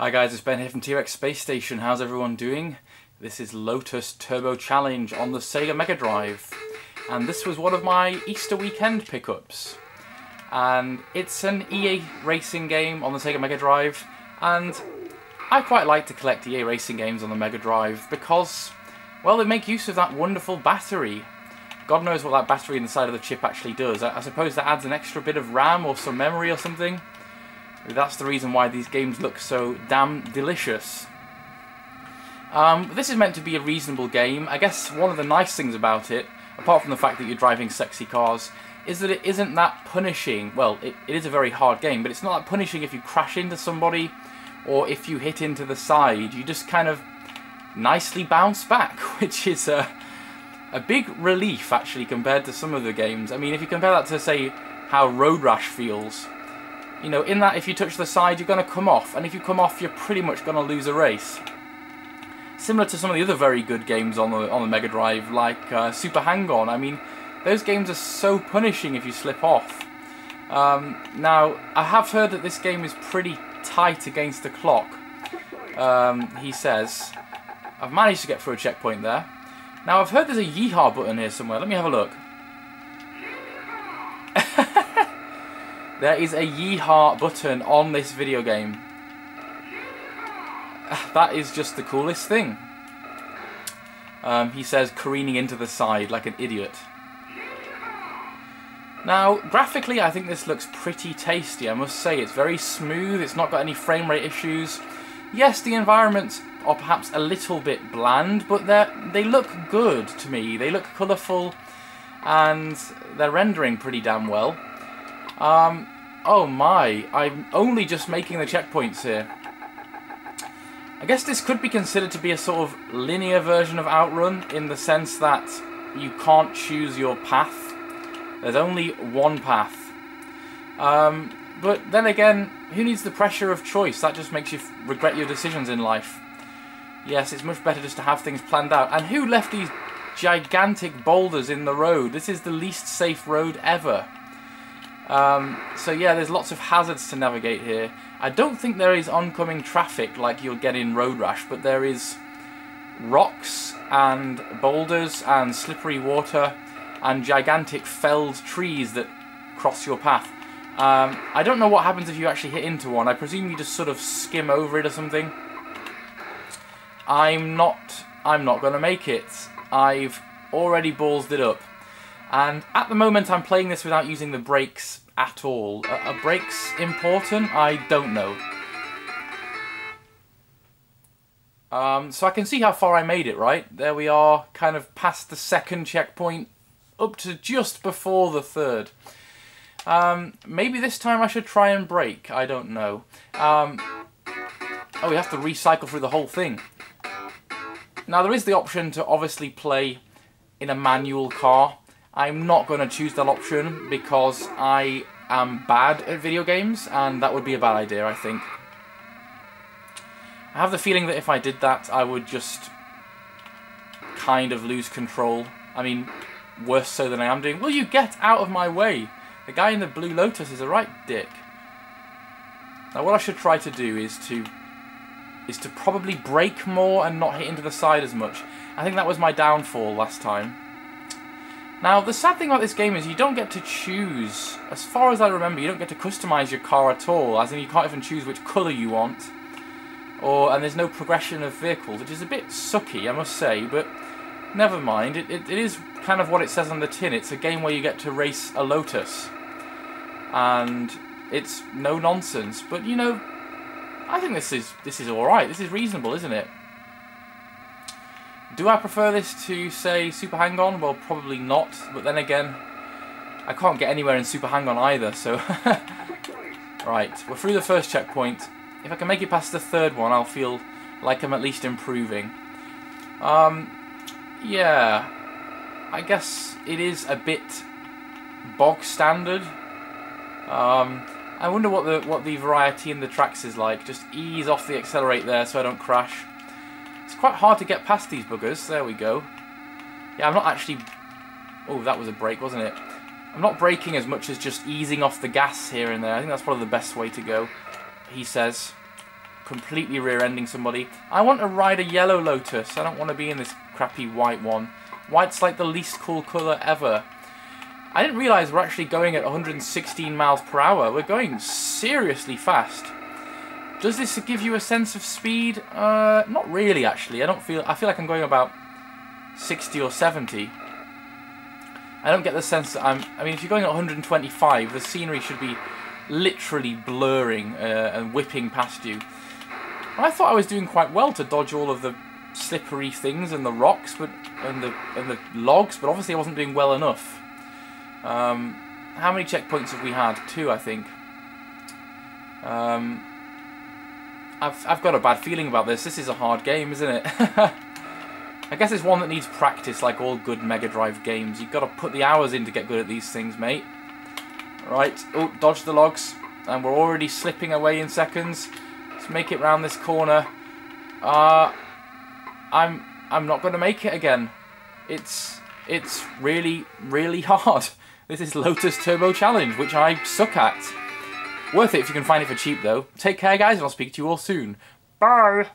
Hi guys, it's Ben here from T-Rex Space Station. How's everyone doing? This is Lotus Turbo Challenge on the Sega Mega Drive. And this was one of my Easter weekend pickups. And it's an EA racing game on the Sega Mega Drive. And I quite like to collect EA racing games on the Mega Drive because, well, they make use of that wonderful battery. God knows what that battery in the side of the chip actually does. I suppose that adds an extra bit of RAM or some memory or something. That's the reason why these games look so damn delicious. This is meant to be a reasonable game. I guess one of the nice things about it, apart from the fact that you're driving sexy cars, is that it isn't that punishing. Well, it is a very hard game, but it's not that punishing if you crash into somebody or if you hit into the side. You just kind of nicely bounce back, which is a big relief actually compared to some of the games. I mean, if you compare that to, say, how Road Rash feels, you know, in that if you touch the side, you're going to come off, and if you come off, you're pretty much going to lose a race. Similar to some of the other very good games on the Mega Drive, like Super Hang-On. I mean, those games are so punishing if you slip off. Now, I have heard that this game is pretty tight against the clock, he says. I've managed to get through a checkpoint there. Now, I've heard there's a yeehaw button here somewhere. Let me have a look. There is a yeehaw button on this video game. That is just the coolest thing. He says, careening into the side like an idiot. Now, graphically, I think this looks pretty tasty, I must say. It's very smooth, it's not got any frame rate issues. Yes, the environments are perhaps a little bit bland, but they look good to me. They look colourful, and they're rendering pretty damn well. Oh my, I'm only just making the checkpoints here. I guess this could be considered to be a sort of linear version of Outrun, in the sense that you can't choose your path. There's only one path. But then again, who needs the pressure of choice? That just makes you regret your decisions in life. Yes, it's much better just to have things planned out. And who left these gigantic boulders in the road? This is the least safe road ever. So yeah, there's lots of hazards to navigate here. I don't think there is oncoming traffic like you'll get in Road Rash, but there is rocks and boulders and slippery water and gigantic felled trees that cross your path. I don't know what happens if you actually hit into one. I presume you just sort of skim over it or something. I'm not going to make it. I've already ballsed it up. And at the moment I'm playing this without using the brakes at all. Are brakes important? I don't know. So I can see how far I made it, right? There we are, kind of past the second checkpoint, up to just before the third. Maybe this time I should try and brake, I don't know. Oh, we have to recycle through the whole thing. Now there is the option to obviously play in a manual car. I'm not going to choose that option because I am bad at video games, and that would be a bad idea, I think. I have the feeling that if I did that, I would just kind of lose control. I mean, worse so than I am doing. Will you get out of my way? The guy in the blue Lotus is a right dick. Now what I should try to do is to probably brake more and not hit into the side as much. I think that was my downfall last time. Now, the sad thing about this game is you don't get to choose, as far as I remember, you don't get to customise your car at all, as in you can't even choose which colour you want, and there's no progression of vehicles, which is a bit sucky, I must say, but never mind, it is kind of what it says on the tin. It's a game where you get to race a Lotus, and it's no nonsense, but you know, I think this is alright, this is reasonable, isn't it? Do I prefer this to, say, Super Hang-On? Well, probably not, but then again, I can't get anywhere in Super Hang-On either, so... Right, we're through the first checkpoint. If I can make it past the third one, I'll feel like I'm at least improving. Yeah, I guess it is a bit bog standard. I wonder what the variety in the tracks is like. Just ease off the accelerate there so I don't crash. It's quite hard to get past these buggers. There we go. Yeah, I'm not actually... Oh, that was a brake, wasn't it? I'm not braking as much as just easing off the gas here and there. I think that's probably the best way to go, he says. completely rear-ending somebody. I want to ride a yellow Lotus. I don't want to be in this crappy white one. White's like the least cool colour ever. I didn't realise we're actually going at 116 miles per hour. We're going seriously fast. Does this give you a sense of speed? Not really, actually. I feel like I'm going about 60 or 70. I don't get the sense that I mean, if you're going at 125, the scenery should be literally blurring and whipping past you. I thought I was doing quite well to dodge all of the slippery things and the rocks, and the logs, but obviously I wasn't doing well enough. How many checkpoints have we had? 2, I think. I've got a bad feeling about this. This is a hard game, isn't it? I guess it's one that needs practice, like all good Mega Drive games. You've got to put the hours in to get good at these things, mate. Right. Oh, dodge the logs, and we're already slipping away in seconds. Let's make it round this corner. I'm not going to make it again. It's really, really hard. This is Lotus Turbo Challenge, which I suck at. Worth it if you can find it for cheap, though. Take care, guys, and I'll speak to you all soon. Bye!